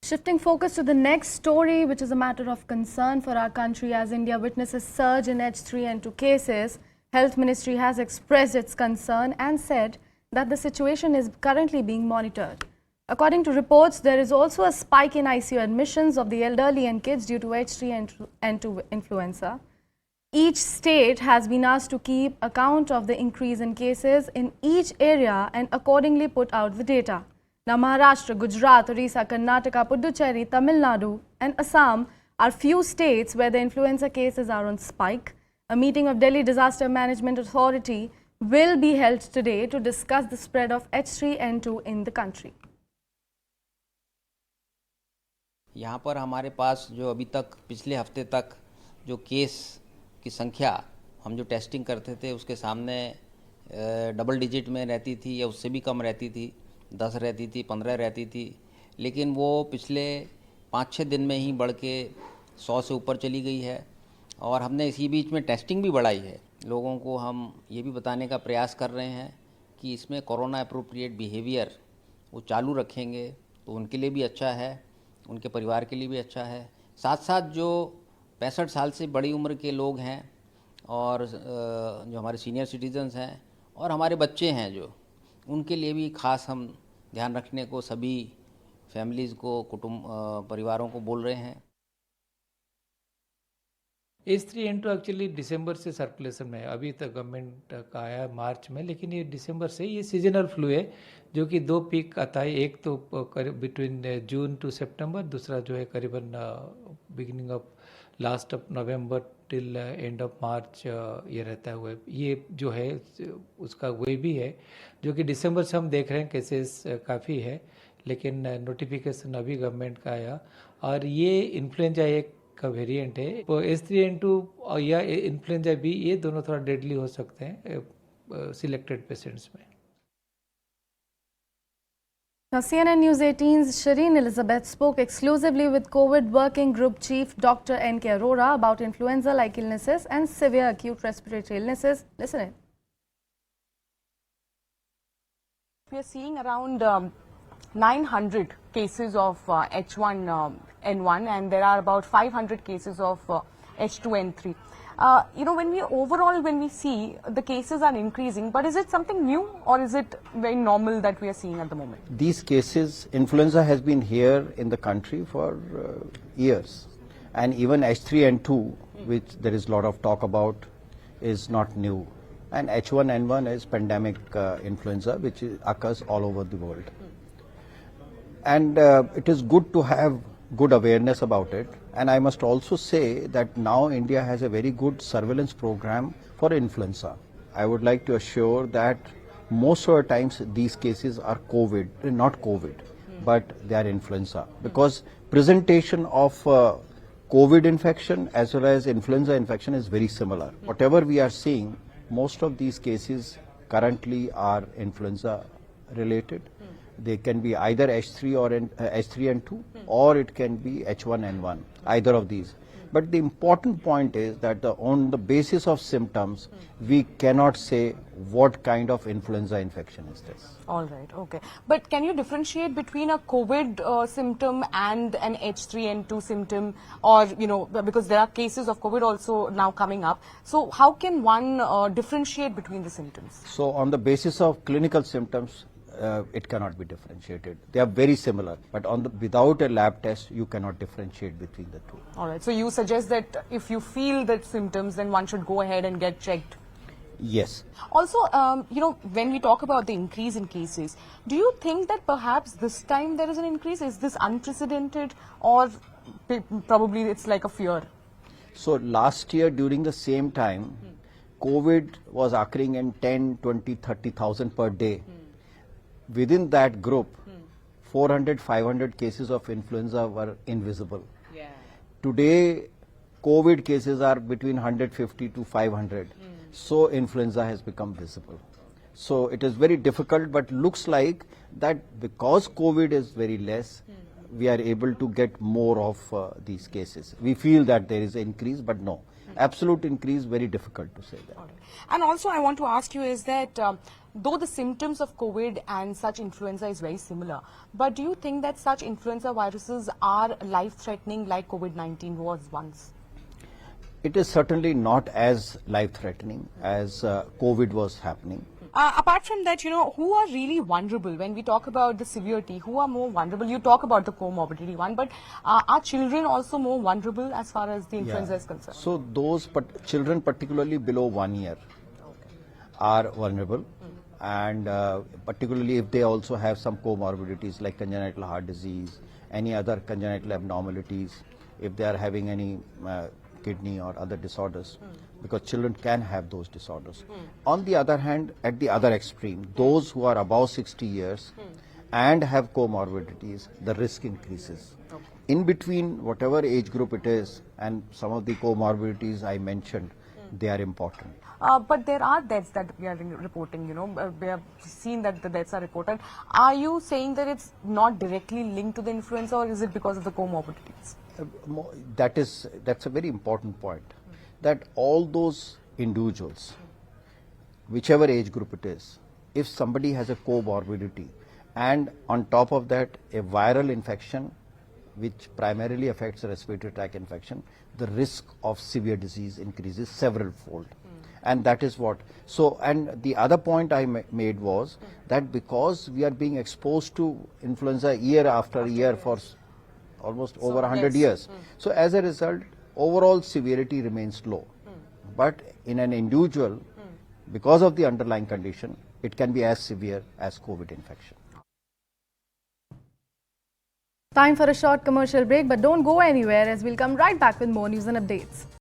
Shifting focus to the next story, which is a matter of concern for our country as India witnesses surge in H3N2 cases, Health Ministry has expressed its concern and said that the situation is currently being monitored. According to reports, there is also a spike in ICU admissions of the elderly and kids due to H3N2 influenza. Each state has been asked to keep account of the increase in cases in each area and accordingly put out the data. Now, Maharashtra, Gujarat, Orissa, Karnataka, Puducherry, Tamil Nadu and Assam are few states where the influenza cases are on spike. A meeting of Delhi Disaster Management Authority will be held today to discuss the spread of H3N2 in the country. यहाँ पर हमारे पास जो अभी तक पिछले हफ्ते तक जो केस की संख्या हम जो टेस्टिंग करते थे उसके सामने डबल डिजिट में रहती थी या उससे भी कम रहती थी, 10 रहती थी, 15 रहती थी, लेकिन वो पिछले 5-6 दिन में ही बढ़ के 100 से ऊपर चली गई है। और हमने इसी बीच में टेस्टिंग भी बढ़ाई है। लोगों को हम ये भी बताने का प्रयास कर रहे हैं कि इसमें कोरोना अप्रोप्रिएट बिहेवियर वो चालू रखेंगे तो उनके लिए भी अच्छा है, उनके परिवार के लिए भी अच्छा है। साथ साथ जो 65 साल से बड़ी उम्र के लोग हैं और जो हमारे सीनियर सिटीजन्स हैं और हमारे बच्चे हैं जो, उनके लिए भी खास हम ध्यान रखने को सभी फैमिलीज़ को, कुटुंब परिवारों को बोल रहे हैं। H3N2 एक्चुअली दिसंबर से सर्कुलेशन में है। अभी तक गवर्नमेंट का आया है मार्च में, लेकिन ये दिसंबर से ये सीजनल फ्लू है जो कि 2 पीक आता है। एक तो बिटवीन जून टू सितंबर, दूसरा जो है करीबन beginning of last of November till end of March ये रहता है। ये जो है उसका वही भी है जो कि दिसंबर से हम देख रहे हैं केसेस काफ़ी है, लेकिन नोटिफिकेशन अभी गवर्नमेंट का आया। और ये इन्फ्लुएंजा एक का वेरिएंट है। तो H3N2 या इन्फ्लुएंजा भी, ये दोनों थोड़ा डेडली हो सकते हैं सिलेक्टेड पेशेंट्स में। Now, CNN News 18's Shireen Elizabeth spoke exclusively with COVID Working Group Chief Dr. N.K. Arora about influenza-like illnesses and severe acute respiratory illnesses. Listen in. We are seeing around 900 cases of H1N1 and there are about 500 cases of H2N3. When we see the cases are increasing, but is it something new or is it very normal that we are seeing at the moment? These cases, influenza has been here in the country for years, and even H3N2, which there is a lot of talk about, is not new. And H1N1 is pandemic influenza, which occurs all over the world. And it is good to have good awareness about it. And I must also say that now India has a very good surveillance program for influenza. I would like to assure that most of the times these cases are COVID, not COVID, but they are influenza. Because presentation of COVID infection as well as influenza infection is very similar. Whatever we are seeing, most of these cases currently are influenza related. They can be either H3 or H3N2 or it can be H1N1, either of these. But the important point is that on the basis of symptoms, we cannot say what kind of influenza infection is this. All right, okay. But can you differentiate between a COVID symptom and an H3N2 symptom, or, because there are cases of COVID also now coming up. So how can one differentiate between the symptoms? So on the basis of clinical symptoms, it cannot be differentiated. They are very similar, but without a lab test, you cannot differentiate between the two. All right. So you suggest that if you feel that symptoms, then one should go ahead and get checked. Yes. Also, when we talk about the increase in cases, do you think that perhaps this time there is an increase? Is this unprecedented, or probably it's like a fear? So last year during the same time, COVID was occurring in 10, 20, 30,000 per day. Within that group, 400, 500 cases of influenza were invisible. Yeah. Today, COVID cases are between 150 to 500. So influenza has become visible. So it is very difficult, but looks like that because COVID is very less, we are able to get more of these cases. We feel that there is an increase, but no. Absolute increase, very difficult to say that. All right. And also I want to ask you is that though the symptoms of COVID and such influenza is very similar, but do you think that such influenza viruses are life-threatening like COVID-19 was once? It is certainly not as life-threatening as COVID was happening. Apart from that, you know, who are really vulnerable when we talk about the severity? Who are more vulnerable? You talk about the comorbidity one, but are children also more vulnerable as far as the influenza is concerned? So those children, particularly below 1 year, are vulnerable, and particularly if they also have some comorbidities like congenital heart disease, any other congenital abnormalities, if they are having any kidney or other disorders, because children can have those disorders. On the other hand, at the other extreme, those who are above 60 years and have comorbidities, the risk increases. In between, whatever age group it is, and some of the comorbidities I mentioned, they are important. But there are deaths that we are reporting, you know, we have seen that the deaths are reported. Are you saying that it's not directly linked to the influenza, or is it because of the comorbidities? That's a very important point, that all those individuals, whichever age group it is, if somebody has a comorbidity and on top of that a viral infection which primarily affects the respiratory tract infection, the risk of severe disease increases several fold. And that is what. So, and the other point I made was that because we are being exposed to influenza year after year for almost over 100 years. So as a result, overall severity remains low. But in an individual, because of the underlying condition, it can be as severe as COVID infection. Time for a short commercial break, but don't go anywhere as we'll come right back with more news and updates.